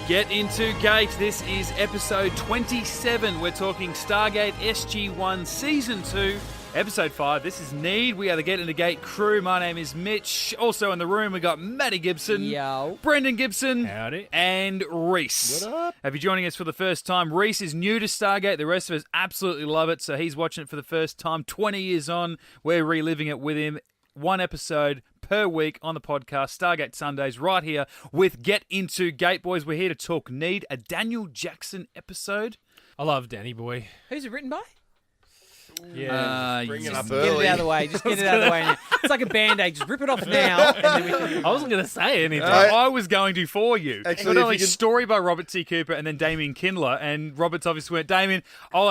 Get Into Geek. This is episode 27. We're talking Stargate SG-1 Season 2, Episode 5. This is Need. We are the Get Into Geek crew. My name is Mitch. Also in the room, we got Matty Gibson. Yo. Brendan Gibson. Howdy. And Rhys. What up? If you're joining us for the first time, Rhys is new to Stargate. The rest of us absolutely love it, so he's watching it for the first time. 20 years on, we're reliving it with him. One episode per week on the podcast, Stargate Sundays, right here with Get Into Geek. Boys, we're here to talk Need, a Daniel Jackson episode. I love Danny Boy. Who's it written by? Yeah. Bring it up Get it early. out of the way. Just get it out of the way. Now. It's like a Band-Aid. Just rip it off now. And then we can... I wasn't going to say anything. I was going to for you. Actually, Not only if you could- story by Robert T. Cooper and then Damien Kindler, and Robert's obviously went, Damien, I'll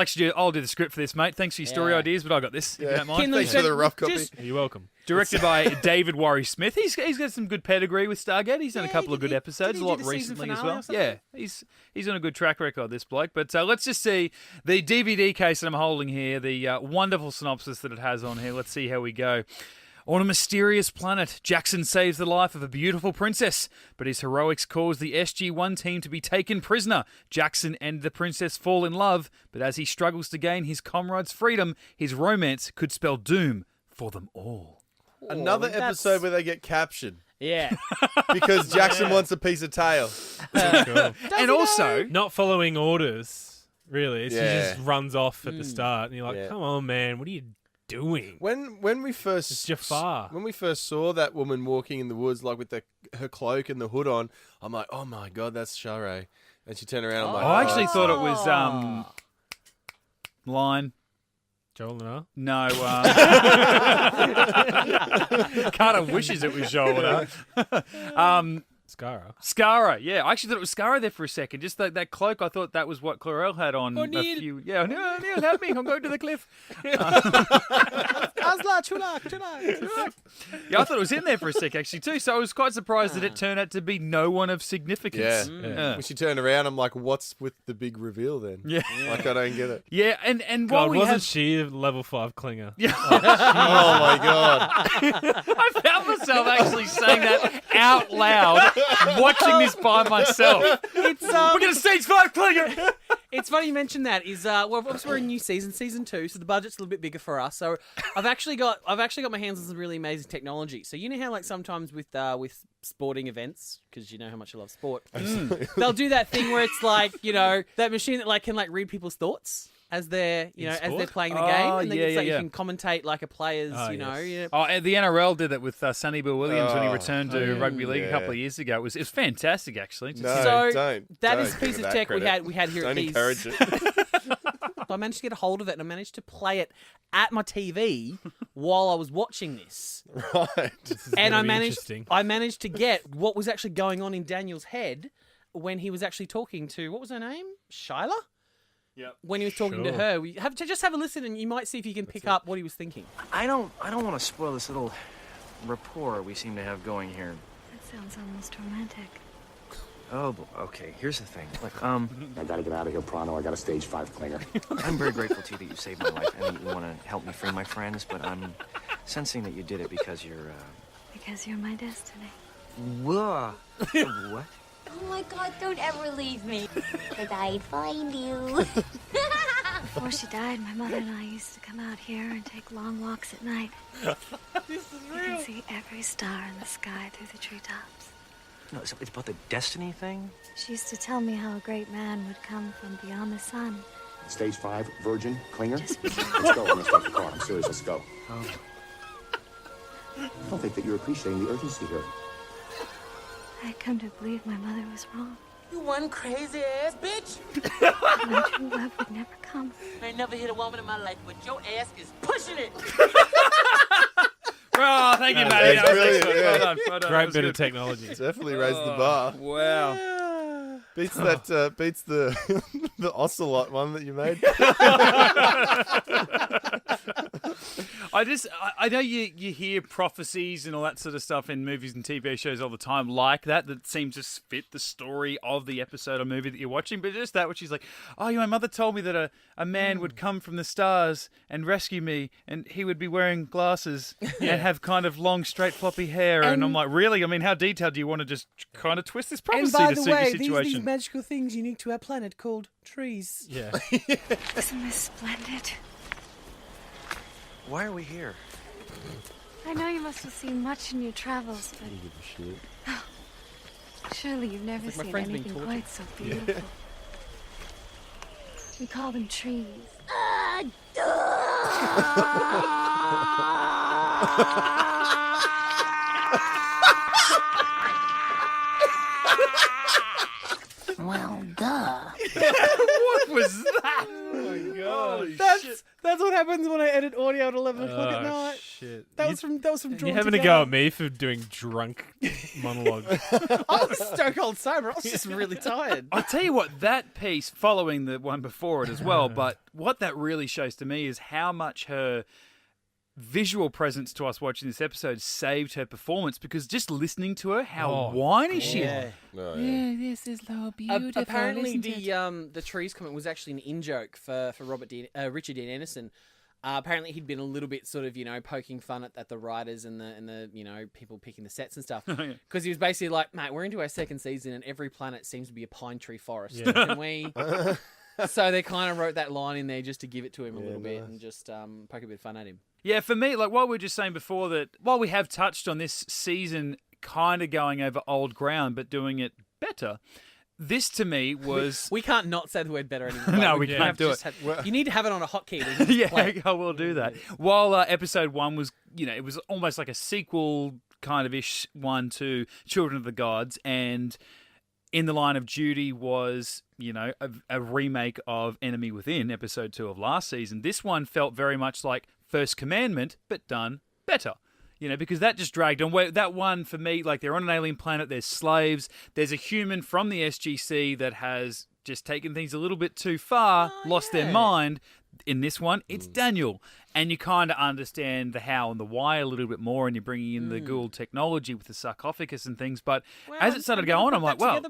do the script for this, mate. Thanks for your story Yeah. ideas, but I got this, if you don't mind. Kindler Thanks for the rough copy. just- You're welcome. Directed by David Warry Smith. He's got some good pedigree with Stargate. He's done a Yeah, couple of did good he- episodes, did he a lot do the season recently as finale well. or something? Yeah, he's on a good track record, this bloke. But let's just see the DVD case that I'm holding here, the wonderful synopsis that it has on here. Let's see how we go. On a mysterious planet, Jackson saves the life of a beautiful princess, but his heroics cause the SG-1 team to be taken prisoner. Jackson and the princess fall in love, but as he struggles to gain his comrade's freedom, his romance could spell doom for them all. Another that's- episode where they get captured Yeah. because Jackson wants a piece of tail. Cool. And also, Not following orders, really. So Yeah. He just runs off at the start, and you're like, Yeah. come on, man, what are you doing? When we first It's Jafar. when we first saw that woman walking in the woods, like with her cloak and the hood on, I'm like, oh my god, that's Sharae. And she turned around, I'm like, I actually oh. thought it was Line. Joel and I? No, Carter wishes it was Joel. Skara. Skara, yeah. I actually thought it was Skara there for a second. Just that cloak, I thought that was what Chlorel had on. Neil. Yeah, Neil, help me. I'm going to the cliff. Asla, chula. Yeah, I thought it was in there for a sec, actually, too. So I was quite surprised that it turned out to be no one of Yeah. significance. When she turned around, I'm like, what's with the big reveal then? Yeah. Like, I don't get it. Yeah, and while God, we wasn't have... she a level 5 clinger? Yeah. Oh my god. I found myself actually saying that out loud, watching this by myself. It's We're going to stage 5 clinger. It's funny you mentioned that. Obviously we're in new season 2, so the budget's a little bit bigger for us. So I've actually got my hands on some really amazing technology. So you know how like sometimes with sporting events, because you know how much I love sport, they'll do that thing where it's like, you know, that machine that like can like read people's thoughts as they're as they're playing the game, and then it's like you can commentate like a player's, you know. Yeah. Oh, and the NRL did that with Sonny Bill Williams when he returned to yeah. rugby league a Yeah. couple of years ago. It was fantastic, actually. No, So, don't. that don't is a give piece it of that tech credit. we had here Don't at Keys. encourage it. So I managed to get a hold of it, and I managed to play it at my TV while I was watching this. Right. And I be managed interesting. to get what was actually going on in Daniel's head when he was actually talking to, what was her name? Shyla? Yep. When he was talking to Sure. her. Just have a listen, and you might see if you can pick up what he was thinking. I don't want to spoil this little rapport we seem to have going here. That sounds almost romantic. Oh, okay. Here's the thing. Look, I gotta get out of here pronto. I got a stage 5 clinger. I'm very grateful to you that you saved my life and that you want to help me free my friends, but I'm sensing that you did it because you're, Because you're my destiny. Whoa. What? Oh my god, don't ever leave me. Because I'd find you. Before she died, my mother and I used to come out here and take long walks at night. This is real. You can see every star in the sky through the treetops. No, it's about the destiny thing? She used to tell me how a great man would come from beyond the sun. Stage 5, virgin, clinger. Just Let's go. I'm gonna start the car. I'm serious. Let's go. Oh. I don't think that you're appreciating the urgency here. I had come to believe my mother was wrong. You one crazy ass bitch. My true love would never come. I ain't never hit a woman in my life, but your ass is pushing it. Oh, thank you, Matty. That's That was brilliant, excellent. yeah. Well done. That Great was bit good. of technology. Definitely raised the bar. Wow. Beats the the ocelot one that you made. I know you hear prophecies and all that sort of stuff in movies and TV shows all the time like that seem to fit the story of the episode or movie that you're watching, but just that which is like, oh, my mother told me that a man would come from the stars and rescue me, and he would be wearing glasses and have kind of long, straight, floppy hair, and I'm like, really? I mean, how detailed do you want to just kind of twist this prophecy to suit your situation? these magical things unique to our planet called trees. Yeah. Isn't this splendid? Why are we here? I know you must have seen much in your travels, but surely you've never It's like my seen friend's being anything tortured. quite so beautiful. We call them trees. Well, duh. What was that? Oh my god! That's what happens when I edit audio at 11 o'clock at Oh, night. shit. That was from Drawn You're having a go at me for doing drunk monologues. I was stone cold sober. I was just really tired. I'll tell you what, that piece, following the one before it as well, but what that really shows to me is how much her visual presence to us watching this episode saved her performance, because just listening to her, how whiny she is. Oh, yeah. This is so beautiful. Apparently, the trees comment was actually an in-joke for Richard Dean Anderson. Apparently, he'd been a little bit sort of, poking fun at the writers and the people picking the sets and stuff. Because he was basically like, mate, we're into our second season and every planet seems to be a pine tree forest. Yeah. Can we... So they kind of wrote that line in there just to give it to him a little bit and just poke a bit of fun at him. Yeah, for me, like what we were just saying before, that while we have touched on this season kind of going over old ground but doing it better, this to me was... We can't not say the word better anymore. No, we can't do it. You need to have it on a hotkey. Yeah, I will do that. While episode 1 was, it was almost like a sequel kind of ish one to Children of the Gods, and In the Line of Duty was, a remake of Enemy Within, episode 2 of last season. This one felt very much like First Commandment, but done better. Because that just dragged on. That one, for me, like they're on an alien planet, there's slaves, there's a human from the SGC that has just taken things a little bit too far, lost their mind. In this one, it's Daniel. And you kind of understand the how and the why a little bit more, and you're bringing in the Gould technology with the sarcophagus and things. But as it started going on, I'm like, well,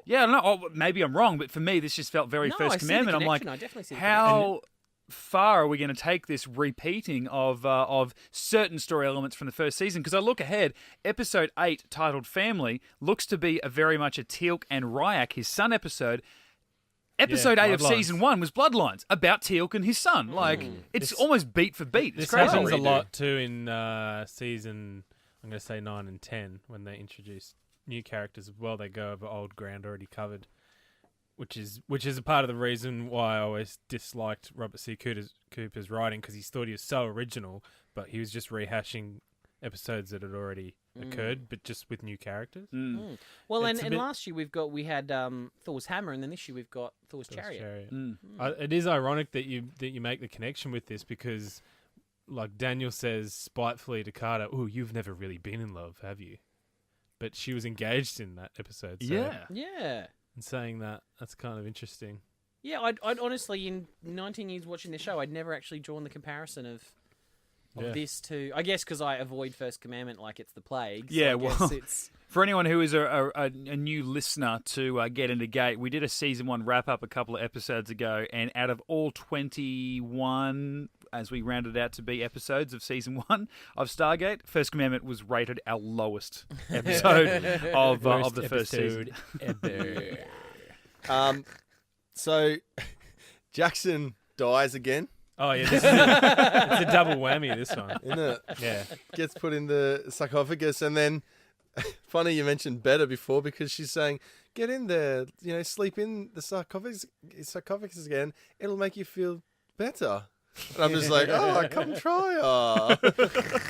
yeah, I don't know, maybe I'm wrong, but for me, this just felt very First Commandment. I'm like, how far are we going to take this repeating of certain story elements from the first season? Because I look ahead, episode 8, titled Family, looks to be very much a Teal'c and Ryak, his son episode. Episode 8 of season 1 was Bloodlines, about Teal'c and his son. Like, it's almost beat for beat. It's This crazy. happens a lot too in season, I'm going to say 9 and 10, when they introduce new characters as well. They go over old ground already covered, which is a part of the reason why I always disliked Robert C. Cooper's writing, because he thought he was so original, but he was just rehashing episodes that had already occurred, but just with new characters. Well, and last year we had Thor's hammer, and then this year we've got Thor's chariot. It is ironic that you make the connection with this, because, like, Daniel says spitefully to Carter, "Oh, you've never really been in love, have you?" But she was engaged in that episode. So, Yeah. and saying that's kind of interesting. Yeah, I'd honestly, in 19 years watching this show, I'd never actually drawn the comparison of this to, I guess, because I avoid First Commandment like it's the plague. So Yeah, I guess well, it's... For anyone who is a new listener to Get Into Gate, we did a season 1 wrap-up a couple of episodes ago, and out of all 21, as we rounded out to be episodes of season 1 of Stargate, First Commandment was rated our lowest episode of the first season. So, Jackson dies again. Oh, yeah, it's a double whammy, this one. Isn't it? Yeah. Gets put in the sarcophagus, and then, funny you mentioned better before, because she's saying, get in there, sleep in the sarcophagus again, it'll make you feel better. And I'm just like, oh, come try her.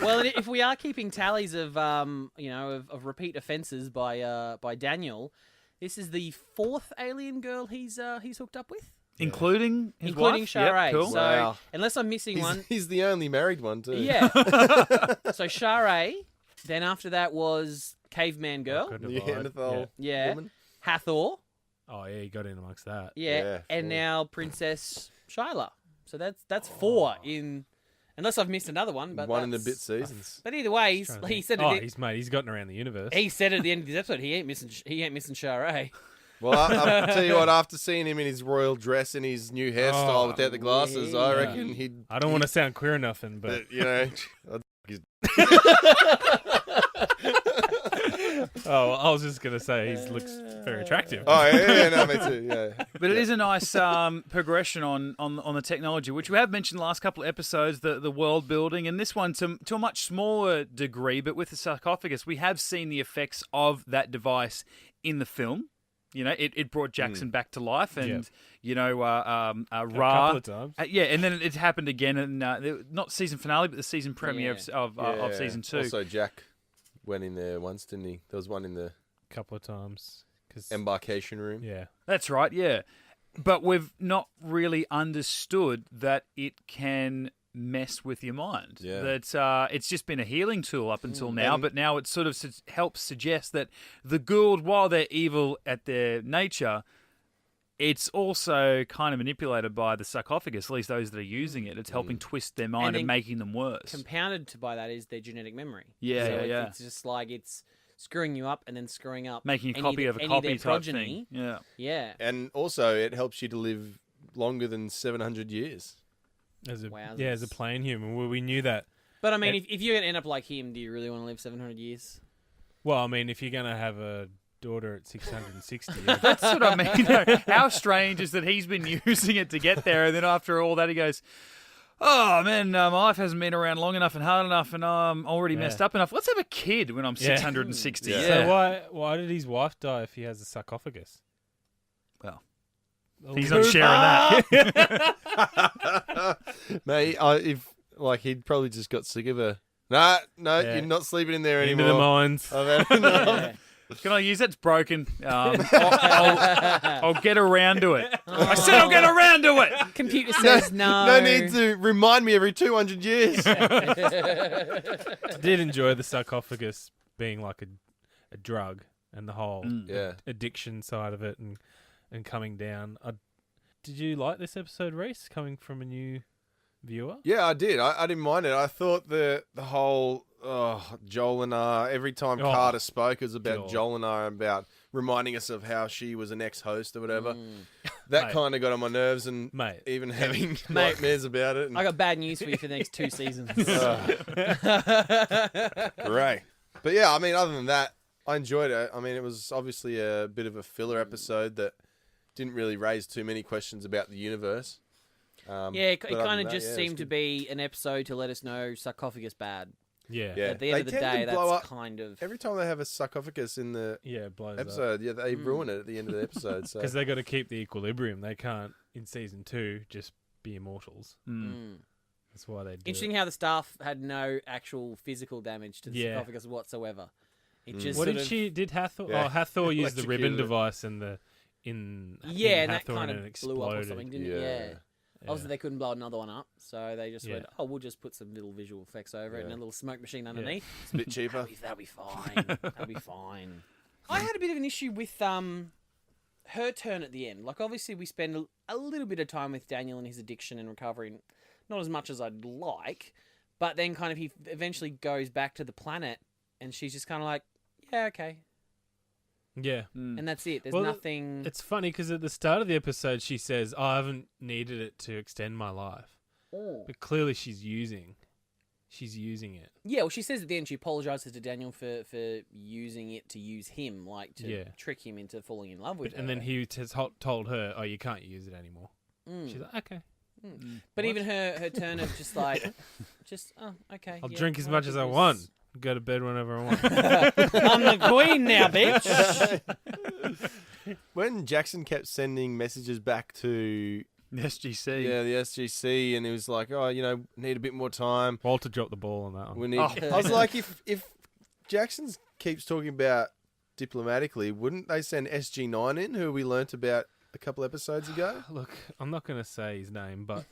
Well, if we are keeping tallies of of repeat offences by Daniel, this is the 4th alien girl he's hooked up with, Including his including wife? Sharae. Yep, cool. So Wow. unless I'm missing one, He's the only married one, too. yeah. So Sharae. Then after that was Caveman Girl. Neanderthal Yeah. woman. Hathor. Oh, yeah, he got in amongst that. Yeah. Yeah, And 4. now Princess Shyla. So that's 4 in Unless I've missed another one, but one in the that's- bit seasons. But either way, he said it. He's gotten around the universe. He said at the end of this episode, he ain't missing Shara. Well, I'll tell you what. After seeing him in his royal dress and his new hairstyle without the glasses, I reckon he'd. I don't want to sound queer or nothing, but you know. Oh, I was just gonna say he looks very attractive. Oh yeah, no, me too. Yeah, But it is a nice progression on the technology, which we have mentioned the last couple of episodes, the world building, and this one to a much smaller degree. But with the sarcophagus, we have seen the effects of that device in the film. You know, it brought Jackson back to life, and you know, Ra. A couple of times. Yeah, and then it happened again, and not season finale, but the season premiere of season 2. Also, Jack went in there once, didn't he? There was one in the Couple of times. embarkation room. Yeah. That's right, yeah. But we've not really understood that it can mess with your mind. Yeah. That it's just been a healing tool up until now, but now it sort of helps suggest that the Gould, while they're evil at their nature, it's also kind of manipulated by the sarcophagus, at least those that are using it. It's helping twist their mind and making them worse. Compounded by that is their genetic memory. Yeah, so yeah. It's just like it's screwing you up and then screwing up. Making a any copy of of a any copy their type progeny. thing. Yeah. Yeah. And also, it helps you to live longer than 700 years. As a Wowzers. as a plain human, well, we knew that. But I mean, if you're going to end up like him, do you really want to live 700 years? Well, I mean, if you're gonna have a daughter at 660, That's what I mean. Though. How strange is that he's been using it to get there, and then after all that, he goes, "Oh man, my life hasn't been around long enough and hard enough, and I'm already messed up enough. Let's have a kid when I'm 660." Yeah. So why did his wife die if he has a sarcophagus? Well, he's not sharing that. Mate, if he'd probably just got sick of her. No, Yeah. you're not sleeping in there Into anymore. the mines. I've had enough. Can I use that? It's broken. I'll get around to it. I said I'll get around to it. Computer says no. No need to remind me every 200 years. I did enjoy the sarcophagus being like a drug and the whole addiction side of it and coming down. Did you like this episode, Rhys, coming from a new viewer? Yeah, I did. I didn't mind it. I thought the whole Joel and every time Carter spoke, it was about Joel and about reminding us of how she was an ex-host or whatever. That kind of got on my nerves, and even having nightmares about it. And... I got bad news for you for the next 2 seasons. Great. But yeah, I mean, other than that, I enjoyed it. I mean, it was obviously a bit of a filler episode that didn't really raise too many questions about the universe. It kind of just seemed to be an episode to let us know sarcophagus bad. Yeah. At the end of the day, that's kind of... Every time they have a sarcophagus in the episode, they ruin it at the end of the episode. Because they got to keep the equilibrium. They can't, in season 2, just be immortals. That's why they do Interesting how the staff had no actual physical damage to the sarcophagus whatsoever. It just what did Hathor? Yeah. Oh, Hathor used the ribbon Electrocuted it. device and in and that Hathor kind and of it blew up or exploded. something, didn't it? Yeah. Obviously, they couldn't blow another one up, so they just went, we'll just put some little visual effects over it and a little smoke machine underneath. It's a bit cheaper. That'll be fine. That'll be fine. I had a bit of an issue with her turn at the end. Like, obviously, we spend a little bit of time with Daniel and his addiction and recovery, not as much as I'd like, but then kind of he eventually goes back to the planet, and she's just kind of like, yeah, okay. Yeah. And that's it. There's Well, nothing... It's funny because at the start of the episode, she says, I haven't needed it to extend my life. But clearly she's using it. Yeah, well, she says at the end she apologises to Daniel for using it to use him, like to trick him into falling in love with her. And then he has told her, oh, you can't use it anymore. She's like, okay. But even her turn of just like, okay. I'll drink as much as I want. Go to bed whenever I want. I'm the queen now, bitch. When Jackson kept sending messages back to The SGC. Yeah, the SGC, and he was like, "Oh, need a bit more time." Walter dropped the ball on that one. We need. I was like, if Jackson keeps talking about diplomatically, wouldn't they send SG9 in, who we learnt about a couple episodes ago? Look, I'm not going to say his name, but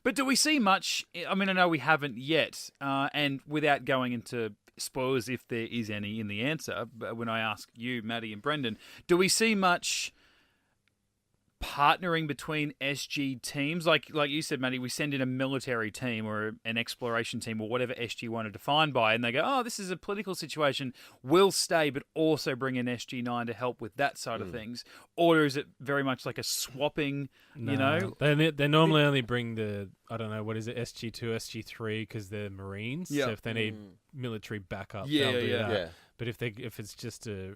but do we see much? I mean, I know we haven't yet, and without going into spoilers, if there is any in the answer, when I ask you, Maddie and Brendan, do we see much partnering between SG teams, like you said, Matty, we send in a military team or an exploration team or whatever SG want to define by, and they go, oh, this is a political situation, we'll stay, but also bring in SG9 to help with that side of things? Or is it very much like a swapping, you know? They normally only bring the, I don't know, what is it, SG2, SG3, because they're Marines. Yeah. So if they need military backup, Yeah, they'll do yeah. that. Yeah. But if it's just a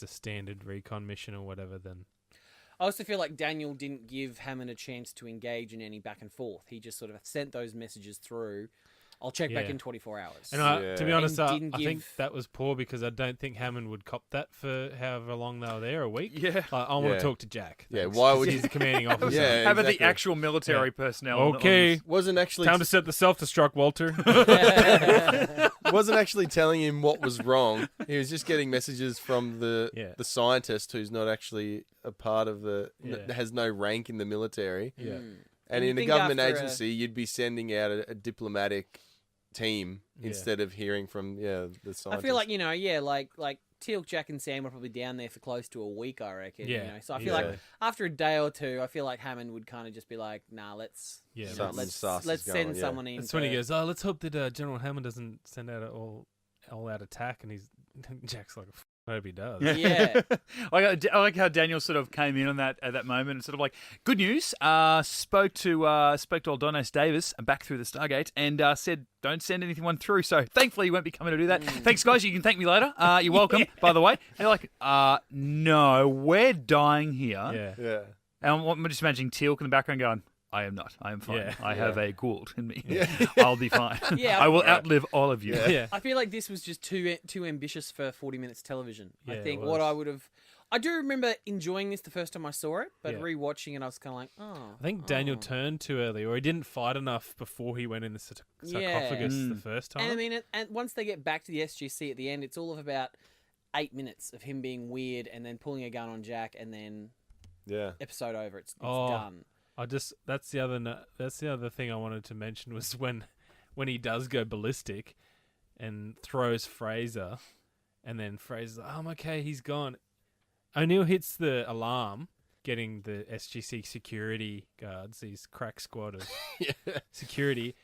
standard recon mission or whatever, then I also feel like Daniel didn't give Hammond a chance to engage in any back and forth. He just sort of sent those messages through. I'll check back Yeah. in 24 hours. and to be honest, And I didn't think give- that was poor because I don't think Hammond would cop that for however long they were there, a week. Yeah. Like, I want Yeah. to talk to Jack. Yeah, Thanks, why 'cause would he's you- the commanding officer? Yeah, How about the exactly. actual military personnel? on Okay. this? Wasn't actually Time to set the self-destruct, Walter. wasn't actually telling him what was wrong. He was just getting messages from the scientist who's not actually a part of has no rank in the military. Yeah. Mm. And You in a think government after agency, you'd be sending out a diplomatic team Yeah. instead of hearing from the scientist. I feel like, like Teal'c, Jack, and Sam were probably down there for close to a week, I reckon. Yeah. You know? So I feel like after a day or two, I feel like Hammond would kind of just be like, nah, let's Something sus is let's going send on, yeah. someone in. That's when he to- goes, oh, let's hope that General Hammond doesn't send out an all-out attack. And Jack's like, I hope he does. Yeah. I like how Daniel sort of came in on that at that moment and sort of like, good news. Spoke to old Donos Davis back through the Stargate and said don't send anyone through. So thankfully he won't be coming to do that. Thanks guys, you can thank me later. You're welcome. By the way, and they're like, no, we're dying here. Yeah. Yeah. And I'm just imagining Teal'c in the background going, I am not. I am fine. Yeah. I have a Gould in me. I'll be fine. Yeah. I will outlive all of you. Yeah. I feel like this was just too ambitious for 40 minutes television. Yeah, I it think was. what I do remember enjoying this the first time I saw it, but Yeah. rewatching it, I was kind of like, oh. I think Daniel turned too early, or he didn't fight enough before he went in the sarcophagus the first time. And I mean, and once they get back to the SGC at the end, it's all of about 8 minutes of him being weird and then pulling a gun on Jack, and then episode over. It's done. That's the other thing I wanted to mention was when he does go ballistic and throws Fraser, and then Fraser's like, I'm okay, he's gone. O'Neill hits the alarm, getting the SGC security guards, these crack squad of security.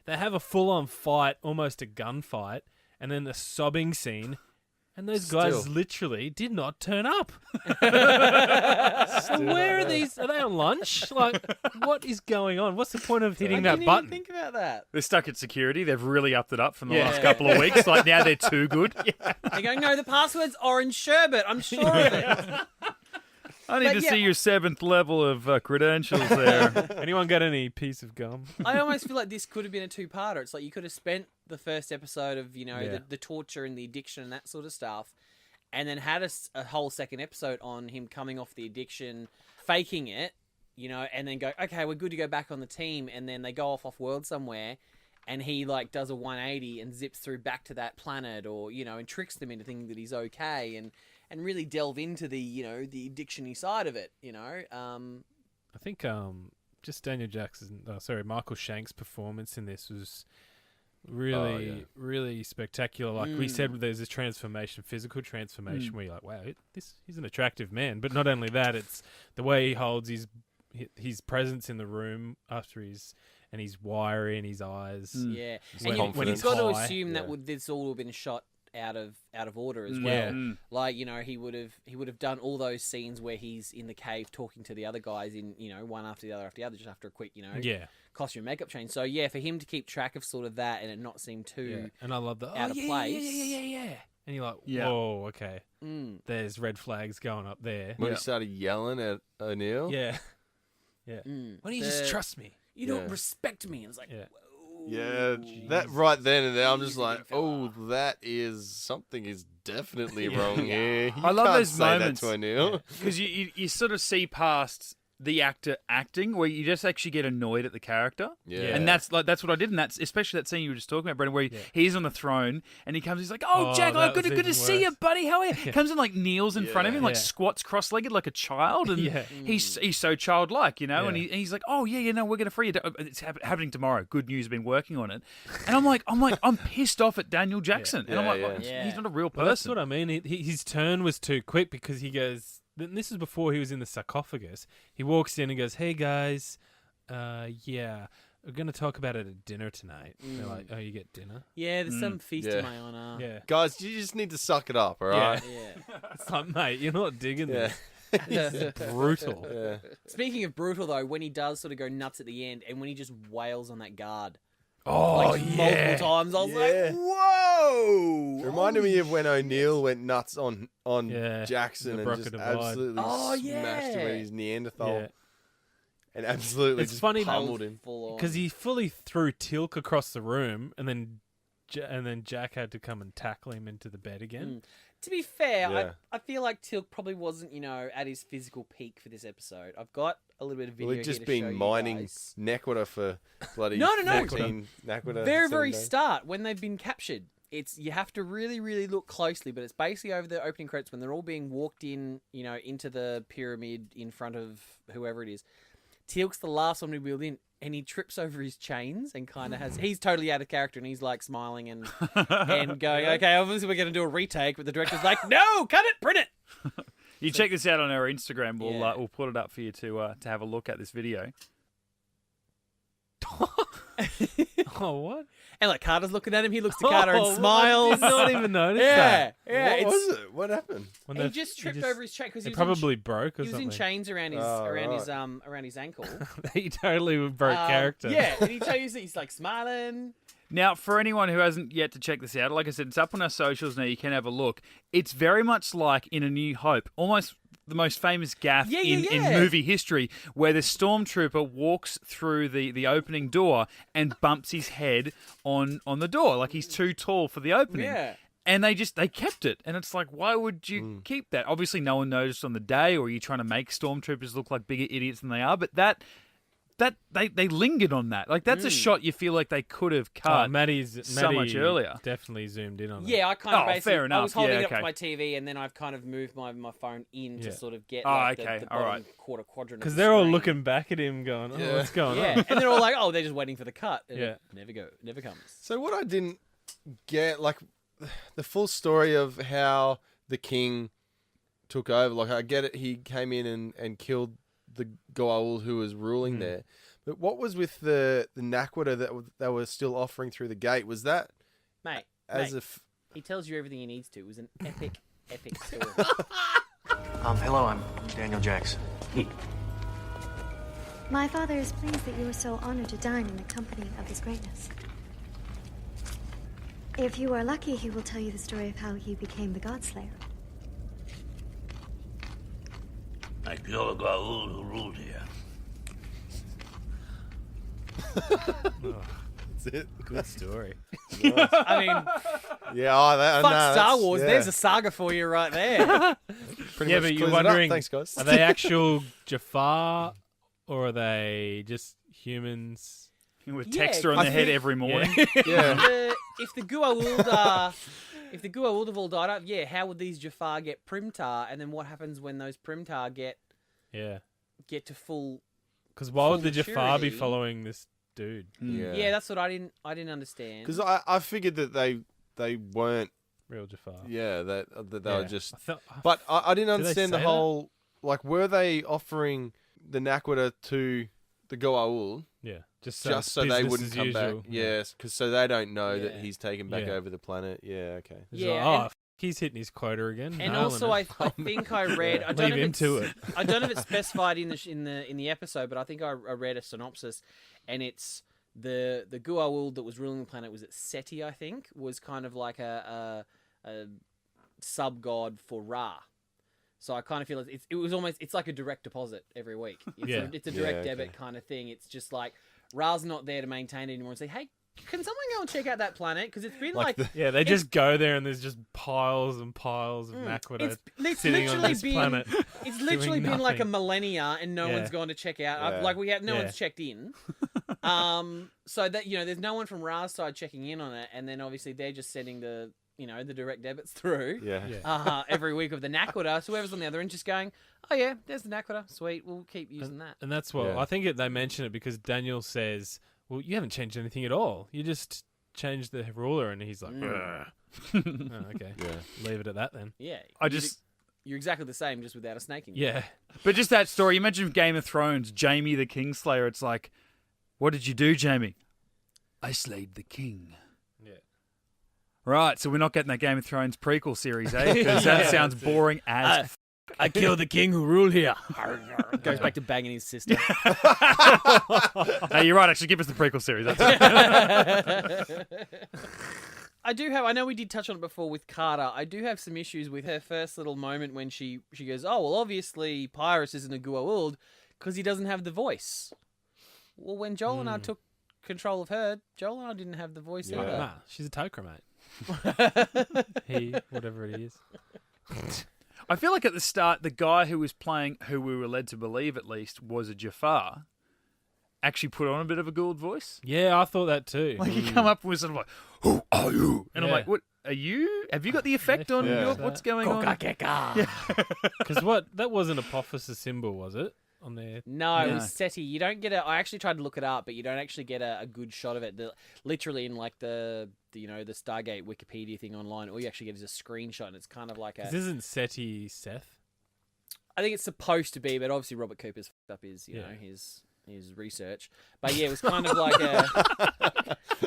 They have a full-on fight, almost a gunfight, and then the sobbing scene. And those guys literally did not turn up. So where are these? Are they on lunch? Like, what is going on? What's the point of hitting that button? Think about that. They're stuck at security. They've really upped it up from the last couple of weeks. Like now they're too good. They're going, no, the password's orange sherbet. I'm sure of it. I need to see your 7th level of credentials there. Anyone got any piece of gum? I almost feel like this could have been a two-parter. It's like you could have spent the first episode of, the torture and the addiction and that sort of stuff, and then had a whole second episode on him coming off the addiction, faking it, and then go, okay, we're good to go back on the team, and then they go off-world somewhere, and he, does a 180 and zips through back to that planet, or, and tricks them into thinking that he's okay, and really delve into the, the addiction-y side of it, I think just Michael Shanks' performance in this was really, really spectacular. Like we said, there's this transformation, physical transformation, where you're like, wow, he's an attractive man. But not only that, it's the way he holds his presence in the room after his wiry in his eyes. Yeah, When and he's you've got to high. assume that this all would have been shot out of order as well. Yeah. Like, he would have done all those scenes where he's in the cave talking to the other guys in, one after the other, just after a quick, costume makeup change. So yeah, for him to keep track of sort of that and it not seem too And I love the out of place. Yeah. And you're like, whoa, okay. There's red flags going up there. When he started yelling at O'Neill. Yeah. Yeah. Why don't you just trust me? You don't respect me. And it's like, Yeah, that right then and there, I'm just like, oh, something is definitely wrong here. You I love can't those say moments. that to O'Neill. Because you sort of see past the actor acting, where you just actually get annoyed at the character. Yeah. And that's what I did, and that's especially that scene you were just talking about, Brendan, where he's on the throne and he comes, he's like, "Oh, Jack, that good was to even see you, worse. buddy. How are you?" Comes and kneels in front of him, squats cross-legged like a child, and he's so childlike, and he's like, "Oh yeah, we're gonna free you. It's happening tomorrow. Good news. Been working on it." And I'm pissed off at Daniel Jackson, and I'm like, he's not a real person. Well, that's what I mean. His turn was too quick because he goes. this is before he was in the sarcophagus. He walks in and goes, "Hey guys, yeah, we're gonna talk about it at dinner tonight." They're like, "Oh, you get dinner?" Yeah, there's some feast Yeah. in my honor. Yeah, Guys, you just need to suck it up, all right? Yeah. it's like, mate, you're not digging Yeah. this. It's brutal. Yeah. Speaking of brutal, though, when he does sort of go nuts at the end, and when he just wails on that guard, Oh, like yeah. multiple times, I was Yeah. like, "Whoa!" It reminded me of when O'Neill went nuts on Yeah, Jackson the and Broca just Divide. absolutely Oh, smashed him yeah. with his Neanderthal Yeah. and absolutely It's just funny pummeled him. Full on. Because he fully threw Tilk across the room, and then Jack had to come and tackle him into the bed again. To be fair, Yeah. I feel like Tilk probably wasn't, at his physical peak for this episode. I've got a little bit of video Well, he'd just here to show been you mining guys. Nequita for bloody No. 14 Nequita. Very 7 days. start when they've been captured. You have to really, really look closely, but it's basically over the opening credits when they're all being walked in, into the pyramid in front of whoever it is. Teal'c's the last one to be wheeled in, and he trips over his chains and kind of he's totally out of character, and he's like smiling and going, okay, obviously we're going to do a retake, but the director's like, no, cut it, print it. You check this out on our Instagram. Yeah. We'll put it up for you to have a look at this video. Oh, what? And like Carter's looking at him, he looks to Carter and smiles. I did not even notice Yeah, that. yeah. What was it? What happened? When He they- just he tripped over his chain because It probably broke or he was something. in chains around his Oh, around his ankle. He totally broke character. Yeah, and he tells you he's like smiling. Now, for anyone who hasn't yet to check this out, like I said, it's up on our socials now. You can have a look. It's very much like in A New Hope, almost the most famous gaffe in movie history, where the stormtrooper walks through the opening door and bumps his head on the door, like he's too tall for the opening. Yeah. And they kept it, and it's like, why would you keep that? Obviously, no one noticed on the day, or you're trying to make stormtroopers look like bigger idiots than they are. But that they lingered on that. Like that's a shot you feel like they could have cut Maddie much earlier. Definitely zoomed in on it. Yeah, I kind of basically. fair enough. I was holding Yeah, it up okay. to my TV, and then I've kind of moved my phone in to Yeah. sort of get Oh, like, okay, the all bottom right. quarter quadrant. Because of the they're all screen. looking back at him going, oh, what's going Yeah, on? and they're all like, "Oh, they're just waiting for the cut." And Yeah. it never comes. So what I didn't get, like, the full story of how the king took over. Like, I get it. He came in and killed the Goa'uld who was ruling there. But what was with the Naquita that they were still offering through the gate? Was that Mate, as if... he tells you everything he needs to. It was an epic story. Hello, I'm Daniel Jackson. My father is pleased that you are so honored to dine in the company of his greatness. If you are lucky, he will tell you the story of how he became the Godslayer. I killed the Goa'uld who ruled here. That's it. Good story. I mean, Yeah, oh, that, fuck no, Star that's- Wars. yeah. There's a saga for you right there. Pretty Yeah, much but you're clears it up. wondering, Thanks, guys. are they actual Jafar or are they just humans? With Yeah, texture on I their head think- every morning. Yeah. If the Goa'uld if the Goa'uld have all died up, how would these Jafar get Primtar? And then what happens when those Primtar get Yeah. to full? Because why would the Full Jafar be maturity. following this dude? Yeah, that's what I didn't understand. Because I figured that they weren't, Real Jafar. that they Yeah. were just... I thought- But I didn't Did they understand the say that? whole... Like, were they offering the Naquita to the Goa'uld Yeah. Just just so they business wouldn't as come usual. back? Yes, because so they don't know that Yeah. he's taken back Yeah. over the planet. Yeah, okay. It's Yeah, like, and- oh, he's hitting his quota again. And nailing also, it. I think I read. I don't Leave know if him to it's- it. I don't know if it's specified in the episode, but I think I read a synopsis, and it's the Goa'uld that was ruling the planet was it Seti, I think, was kind of like a sub god for Ra. So I kind of feel like it's like a direct deposit every week. It's a direct debit kind of thing. It's just like Ra's not there to maintain it anymore and say, hey, can someone go and check out that planet? Because it's been like Yeah, they just go there and there's just piles and piles of Naquita it's sitting on literally this been planet. it's literally doing been like a nothing. millennia and no Yeah. one's gone to check out. Yeah. Like no Yeah. one's checked in. So that there's no one from Ra's side checking in on it, and then obviously they're just sending the direct debits through. Yeah. Every week of the Naquita. So whoever's on the other end just going, oh yeah, there's the Naquita. Sweet, we'll keep using that. And that's what Yeah. I think they mention it because Daniel says, well, you haven't changed anything at all. You just changed the ruler. And he's like, "Ugh." Oh, okay. Yeah. Leave it at that then. Yeah. I just you're exactly the same, just without a snake in you. Yeah. But just that story, you mentioned Game of Thrones, Jaime the Kingslayer. It's like, what did you do, Jaime? I slayed the king. Yeah. Right, so we're not getting that Game of Thrones prequel series, eh? Because that sounds boring as I killed the king who ruled here. Goes back to banging his sister. No, you're right, actually. Give us the prequel series. That's it. I know we did touch on it before with Carter. I do have some issues with her first little moment when she goes, oh, well, obviously Pyrus isn't a Gua'uld because he doesn't have the voice. Well, when Joel and I took control of her, Joel and I didn't have the voice either. Nah, she's a Tok'ra, mate. He, whatever it is. I feel like at the start, the guy who was playing, who we were led to believe at least, was a Jafar, actually put on a bit of a Gould voice. Yeah, I thought that too. Like he come up and was sort of like, who are you? And I'm Yeah. like, what are you? Have you got the effect on Yeah. what's going on? Because that wasn't Apophysis symbol, was it? On there? No, it No. was SETI. You don't get I actually tried to look it up, but you don't actually get a good shot of it. Literally in like the Stargate Wikipedia thing online, all you actually get is a screenshot, and it's kind of like a. This isn't SETI Seth. I think it's supposed to be, but obviously Robert Cooper's fucked up his research. But yeah, it was kind of like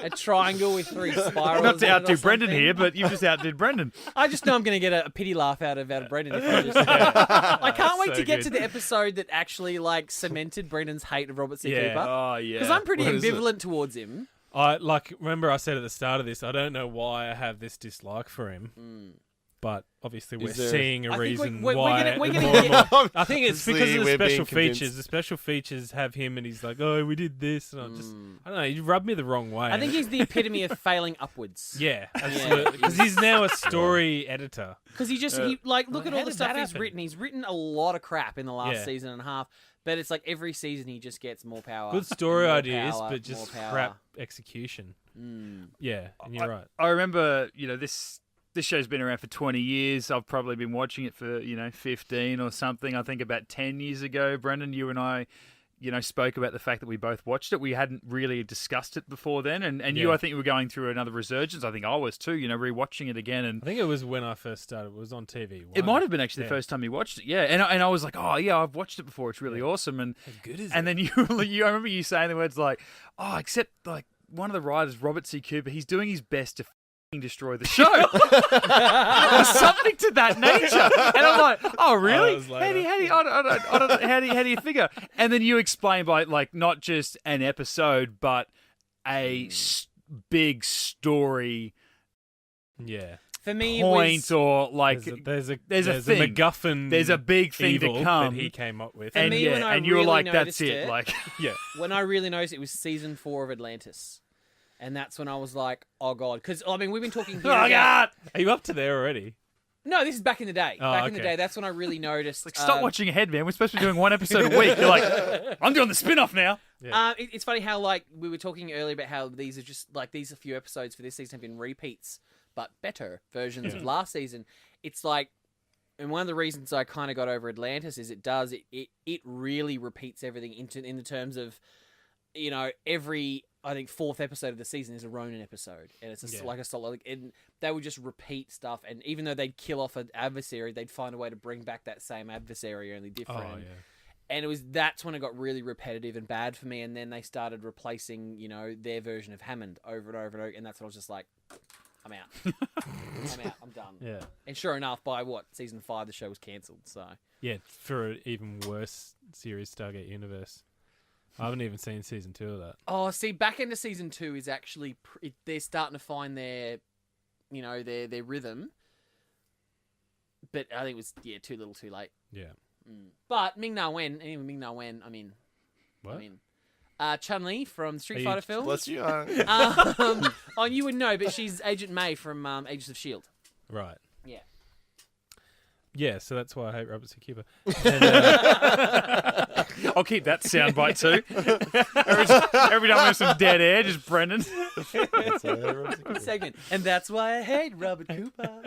a triangle with 3 spirals. Not to in it or outdo Brendan something. here, but you just outdid Brendan. I just know I'm going to get a pity laugh out of Brendan. If I, just, I can't wait So to get good. to the episode that actually like cemented Brendan's hate of Robert C. Yeah. Cooper. Oh, yeah. Because I'm pretty What is it? ambivalent towards him. Remember I said at the start of this, I don't know why I have this dislike for him. But obviously we're Is there- seeing a I think reason we're why. gonna more get- and more. I think it's See, because of the we're being special convinced. features. The special features have him, and he's like, "Oh, we did this," and I'm just, I don't know. You rubbed me the wrong way. I think he's the epitome of failing upwards. yeah, absolutely. Because he's now a story editor. Because he look Well, at how all the did stuff that he's happen? written. He's written a lot of crap in the last Yeah. season and a half. But it's like every season he just gets more power. Good story more ideas, power, but just more power. crap execution. Yeah, and you're right. I remember, this show's been around for 20 years. I've probably been watching it for, 15 or something. I think about 10 years ago, Brendan, you and I, spoke about the fact that we both watched it. We hadn't really discussed it before then. And you, Yeah. I think you were going through another resurgence. I think I was too, rewatching it again. And I think it was when I first started. It was on TV. it might have been actually the Yeah. first time you watched it. Yeah. And I was like, oh, yeah, I've watched it before. It's really awesome. And How good is and it? then I remember you saying the words like, oh, except like one of the writers, Robert C. Cooper, he's doing his best to destroy the show. Or something to that nature. And I'm like, oh, really? was How later. do you, I don't know, how do you figure? And then you explain by like not just an episode, but a big story Yeah. For me, point it was, or like There's a thing. MacGuffin. There's a big thing to evil come. that he came up with. and me, yeah, when I and you were really like, that's noticed it. it- Like, yeah. when I really noticed it was season 4 of Atlantis. And that's when I was like, oh, God. Because, I mean, we've been talking here. oh about- God! Are you up to there already? No, this is back in the day. Oh, Back in the okay. day. That's when I really noticed. Like, stop watching ahead, man. We're supposed to be doing one episode a week. You're like, I'm doing the spin-off now. It's funny how, like, we were talking earlier about how these are just, like, these a few episodes for this season have been repeats, but better versions of last season. It's like, and one of the reasons I kind of got over Atlantis is it really repeats everything in the terms of, every, I think, 4th episode of the season is a Ronin episode, and it's like a solid, and they would just repeat stuff, and even though they'd kill off an adversary, they'd find a way to bring back that same adversary, only different. Oh, yeah. And that's when it got really repetitive and bad for me, and then they started replacing, their version of Hammond over and over and over, and that's when I was just like, I'm out. I'm done. Yeah. And sure enough, by season 5, the show was cancelled, so... Yeah, for an even worse series, Stargate Universe. I haven't even seen season 2 of that. Oh, see, back into season 2 is actually they're starting to find their rhythm. But I think it was too little, too late. Yeah. But Ming-Na Wen, I mean, What? Chun-Li from Street Are you- Fighter films. Bless you. You would know, but she's Agent May from Agents of S.H.I.E.L.D. Right. Yeah. Yeah, so that's why I hate Robert C. Cooper. I'll keep that soundbite too. every time we have some dead air, just Brendan. Segment. And that's why I hate Robert Cooper.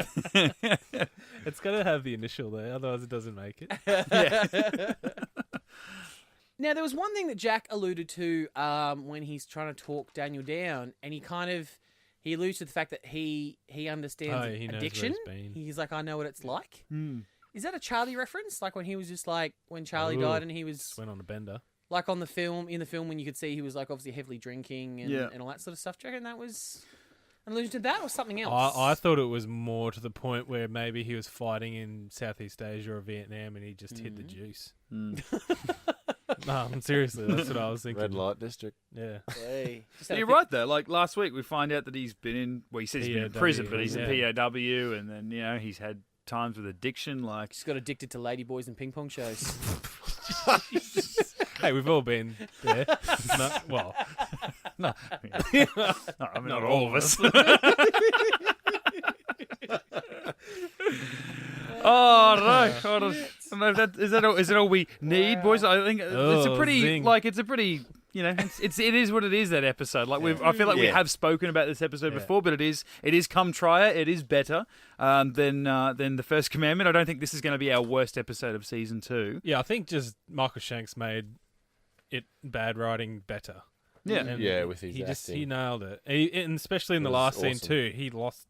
It's got to have the initial there, otherwise it doesn't make it. Now, there was one thing that Jack alluded to when he's trying to talk Daniel down, and he alludes to the fact that he understands Oh, he knows where addiction. he's been. He's like, I know what it's like. Is that a Charlie reference? Like when he was just like when Charlie died and he was went on a bender. Like in the film when you could see he was like obviously heavily drinking and all that sort of stuff. Do you reckon that was an allusion to that or something else? I thought it was more to the point where maybe he was fighting in Southeast Asia or Vietnam and he just hid the juice. No, seriously, that's what I was thinking. Red light district. Yeah. Hey. You're right though. Like last week, we find out that he's been in. Well, he says he's been in POW, prison, but he's yeah. a POW, and then he's had times with addiction. Like Just got addicted to ladyboys and ping pong shows. Hey, we've all been there. No, well, no, I mean not all of us. Oh no! I don't know if is that all we need, boys? I think it's a pretty zing. it's a pretty it is what it is, that episode. Like I feel like we have spoken about this episode before, but it is come tryer. It is better than the First Commandment. I don't think this is going to be our worst episode of season 2. yeah, I think just Michael Shanks made it bad writing better. Yeah, And with his he acting. he nailed it, and especially in the was last scene awesome. too. He lost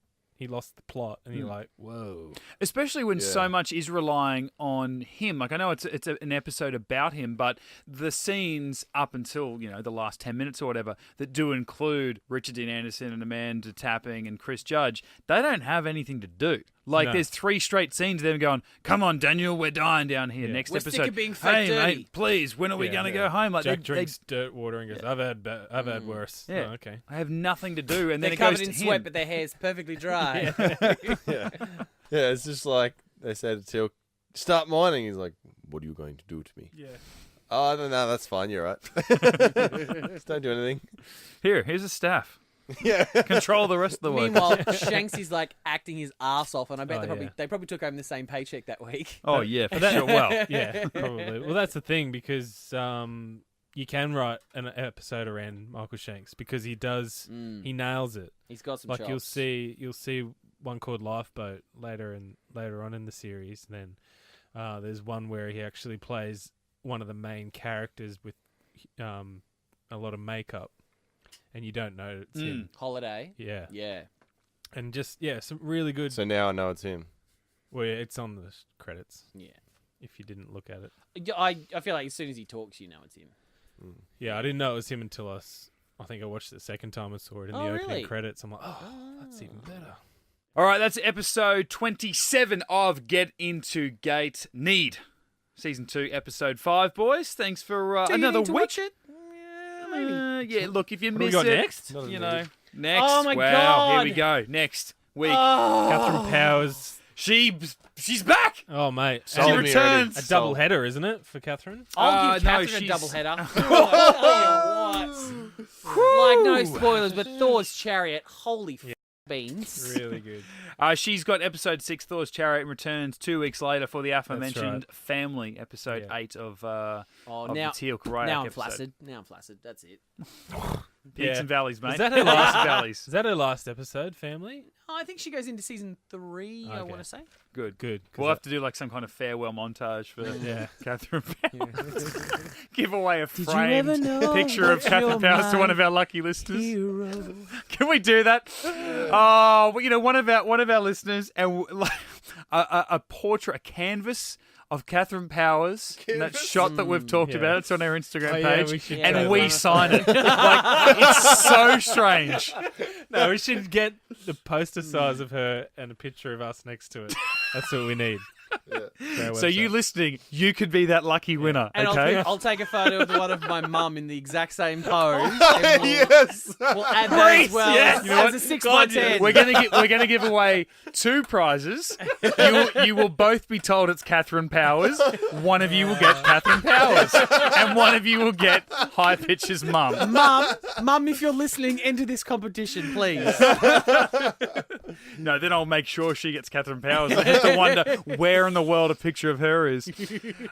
the plot, and you're like, whoa. especially when so much is relying on him. Like I know it's an episode about him, but the scenes up until the last 10 minutes or whatever that do include Richard Dean Anderson and Amanda Tapping and Chris Judge, they don't have anything to do. Like there's 3 straight scenes of them going, "Come on, Daniel, we're dying down here." Next We're sick episode, of being fake hey dirty." mate, please, when are we going to go home? Like Jack drinks dirt water and goes, I've had worse. Yeah. Oh, okay. I have nothing to do, and then They're it goes covered to in him. sweat, but their hair's perfectly dry. Yeah, it's just like they said to Teal, start mining. He's like, what are you going to do to me? Yeah. Oh, no, that's fine. You're right. Just don't do anything. Here's a staff. Yeah. Control the rest of the work. Meanwhile, Shanks is like acting his ass off, and I bet Oh, they probably took home the same paycheck that week. Oh yeah, for sure. Well, Yeah, probably. Well, that's the thing because you can write an episode around Michael Shanks because he does. He nails it. He's got some Like chops. you'll see one called Lifeboat later on in the series. And then there's one where he actually plays one of the main characters with a lot of makeup, and you don't know it's him. Holiday. Yeah, Yeah. and just some really good. So now I know it's him. Well, yeah, it's on the credits. Yeah. If you didn't look at it. Yeah, I feel like as soon as he talks, you know it's him. Yeah, I didn't know it was him until I think I watched it the second time I saw it in the opening really? credits. I'm like, that's even better. all right, that's episode 27 of Get Into Gate. Need season 2, episode 5, boys. Thanks for another week. Watch it? Yeah, look, if you What do we miss got it, next? next. Oh, my wow, God. here we go. Next week, Catherine Powers. she's back. Oh, mate. She Sold me returns. A double header, isn't it, for Catherine? I'll give no, Catherine a she's- double header. I'll tell you what. Like, no spoilers, but Thor's Chariot, holy beans. Really good. She's got episode 6, Thor's Chariot, and returns 2 weeks later for the aforementioned right. family episode 8 of the Teal Kayak now I'm episode. flaccid. Now I'm flaccid. That's it. Peaks and valleys, mate. Is that her Peaks and last? valleys. Is that her last episode, family? Oh, I think she goes into season 3, I Okay. want to say. Good. Good. 'cause We'll have to do like some kind of farewell montage for Yeah. Catherine Powers. Give away a you framed ever know picture of that Catherine you're Powers to one of my our lucky listeners. Hero. Can we do that? Oh, well, one of our listeners, and like a portrait, a canvas of Catherine Powers, and that shot that we've talked Yeah. about. It's on our Instagram Oh, yeah, page, we should and do we that. sign it. Like it's so strange. No, we should get the poster size of her and a picture of us next to it. That's what we need. So you listening, you could be that lucky winner. And Okay. I'll take a photo of the one of my mum in the exact same pose. And Yes. we'll add that as well Yes. as, You know what? as a 6x10. We're gonna give away 2 prizes. You will both be told it's Catherine Powers. One of you will get Catherine Powers, and one of you will get High Pitch's mum. Mum, if you're listening, enter this competition, please. No, then I'll make sure she gets Catherine Powers. I have to wonder where in the world a picture of her is.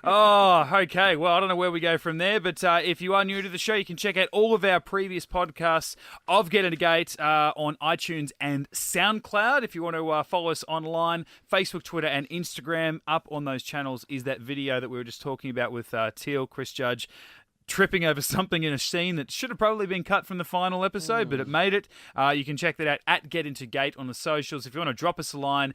Oh, okay. Well, I don't know where we go from there, but if you are new to the show, you can check out all of our previous podcasts of Get Into Gate on iTunes and Soundcloud. If you want to follow us online, Facebook, Twitter, and Instagram, up on those channels is that video that we were just talking about with Teal, Chris Judge, tripping over something in a scene that should have probably been cut from the final episode, but it made it. You can check that out at Get Into Gate on the socials. If you want to drop us a line,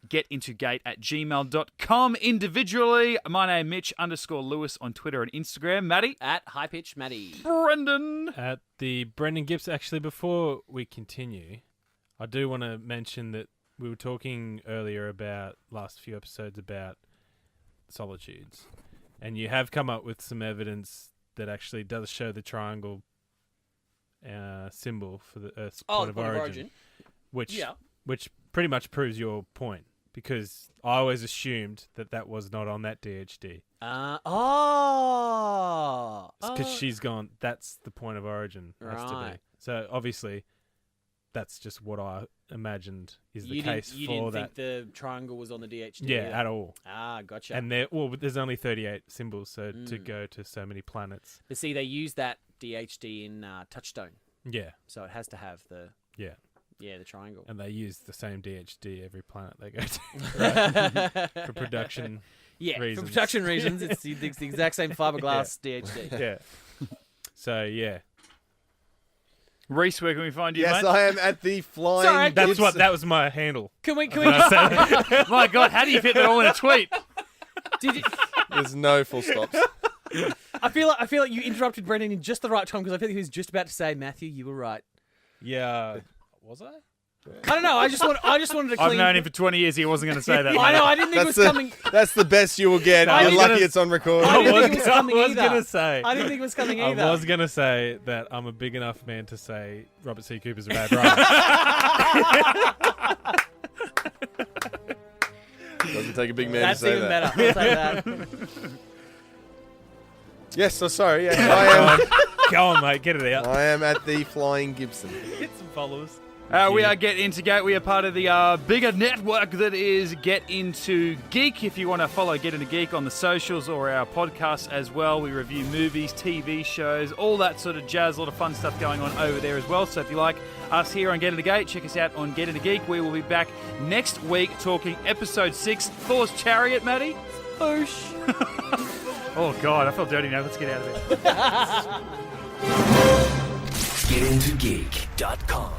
getintogate@gmail.com individually. My name Mitch _Lewis on Twitter and Instagram. Maddie At High Pitch Maddie. Brendan At the Brendan Gibbs. Actually, before we continue, I do want to mention that we were talking earlier about last few episodes about solitudes, and you have come up with some evidence that actually does show the triangle symbol for the Earth's point of origin, which pretty much proves your point, because I always assumed that was not on that DHD. Because she's gone, that's the point of origin. Has to be. So obviously, that's just what I imagined is the case for that. You didn't think the triangle was on the DHD? Yeah, at all. Gotcha. And there's only 38 symbols, so to go to so many planets. But see, they use that DHD in Touchstone. Yeah. So it has to have the the triangle. And they use the same DHD every planet they go to for production reasons. For production reasons, it's the exact same fiberglass DHD. Yeah. So, yeah. Rhys, where can we find you, Yes, mate? I am at the Flying Sorry, Gibson. That was my handle. Can we? My God, how do you fit that all in a tweet? Did you? There's no full stops. I feel like you interrupted Brendan in just the right time, because I feel like he was just about to say, Matthew, you were right. Yeah. Was I? I don't know. I just wanted to clean. I've known him for 20 years. He wasn't going to say that. I know. I didn't think it was coming. That's the best you will get. I You're was lucky gonna- it's on record. I didn't think it was coming I was either. going to say. I didn't think it was coming either. I was going to say that I'm a big enough man to say Robert C. Cooper's a bad writer. Doesn't take a big man That's to say even that. better. I'll say that. Yes, so sorry. Yes, I Go on, mate. Get it out. am. I am at the Flying Gibson. Get some followers. We are Get Into Gate. We are part of the bigger network that is Get Into Geek. If you want to follow Get Into Geek on the socials or our podcasts as well, we review movies, TV shows, all that sort of jazz. A lot of fun stuff going on over there as well. So if you like us here on Get Into Gate, check us out on Get Into Geek. We will be back next week talking episode 6, Thor's Chariot, Maddie. Boosh. Oh, God, I feel dirty now. Let's get out of here. GetIntoGeek.com